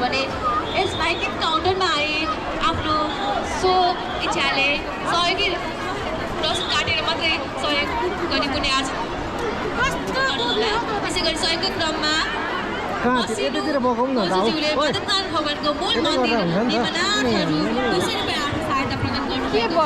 भने यस भाइकिङ काउन्टरमा आए आफ्नो सो इच्छाले सहयोगी रस काटेर मात्रै सहयोग गर्ने कुनै आज त्यसै गरी सहयोगको क्रममा मसिनोज्यूले मदतनाथ भगवानको मूल मन्दिर निमनाथहरू 200 रुपियाँ आर्थिक सहायता प्रदान गर्नुभएको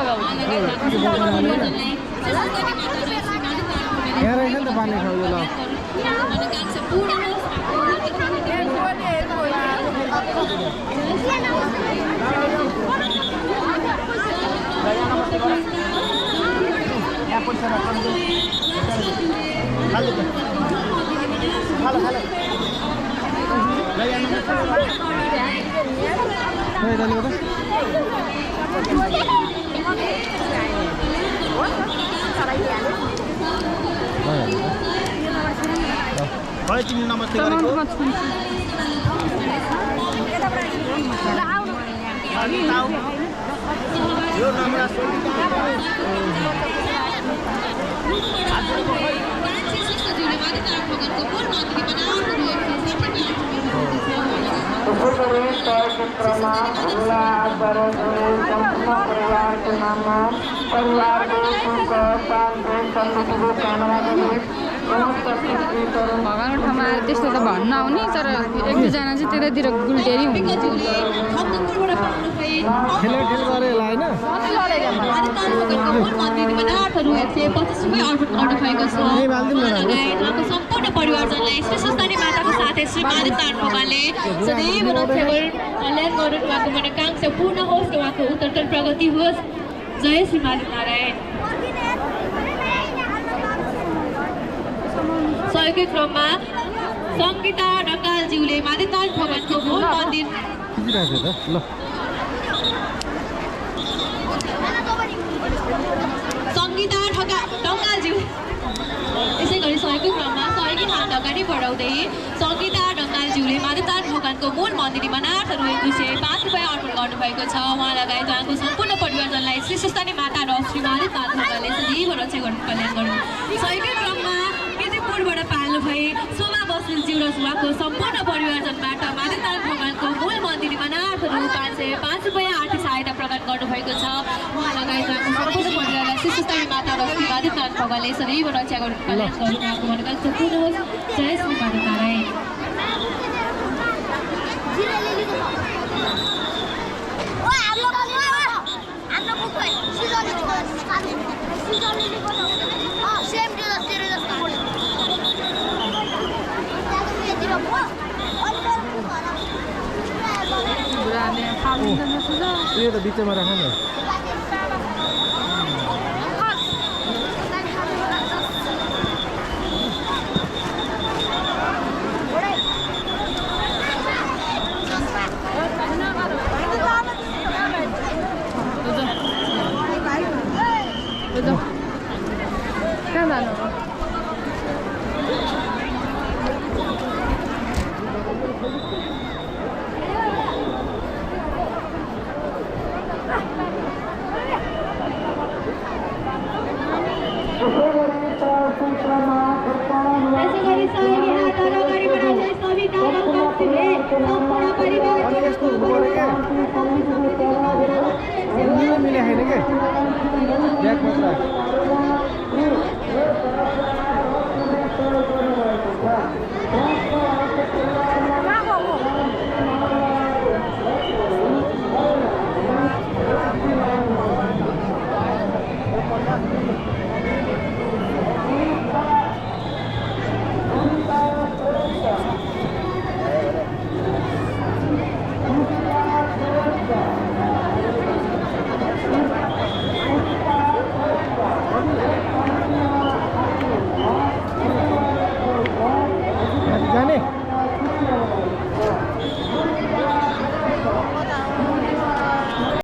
नमस्ते गरेको यो नम्बर भगवानको ठाउँमा त्यस्तो त भन्न आउने तर एक दुईजना चाहिँ त्यतातिर गुल्टेरी हुन्छ सम्पूर्ण परिवारजनलाई श्री सुस्तानी माताको साथै श्री मादिनाथ भगवानले सदैव रक्षागर कल्याण गर्नु उहाँको मनोकांक्षा पूर्ण होस् उहाँको उत्तरोत्तर प्रगति होस्। जय श्री मादिनारायण। सहयोगी क्रममा सङ्गीता ढकालज्यूले मादिनाथ भगवानको मूल मन्दिर सङ्गीता ढकालज्यू यसै गरी सहयोगी क्रममा सहयोगी हात अगाडि बढाउँदै सङ्गीता ढकालज्यूले मादिनाथ भगवानको मूल मन्दिर निमनाथहरू 205 रुपियाँ अर्पण गर्नुभएको छ। उहाँ लगायत उहाँको सम्पूर्ण परिवारजनलाई श्री सुस्तानी माता र श्री मादिनाथ भगवानले सदैव रक्षा गर्नु कल्याण गर्नु। सहयोगी क्रममा बाट पाल्नु भए सोमा बस्नेलज्यू र उहाँको सम्पूर्ण परिवारजनबाट मादिनाथ भगवानको मूल मन्दिर निमनाथहरू 505 रुपियाँ आर्थिक सहायता प्रदान गर्नुभएको छ। उहाँ लगायत उहाँको सम्पूर्ण परिवारलाई श्री सुस्तानी माता र श्री मादिनाथ भगवानले सदैव रक्षा गर्नु कल्याण गर्नु उहाँको मनोकांक्षा पूर्ण होस्। जय श्री मादिनारायण। यो त बिचमा राख न मिले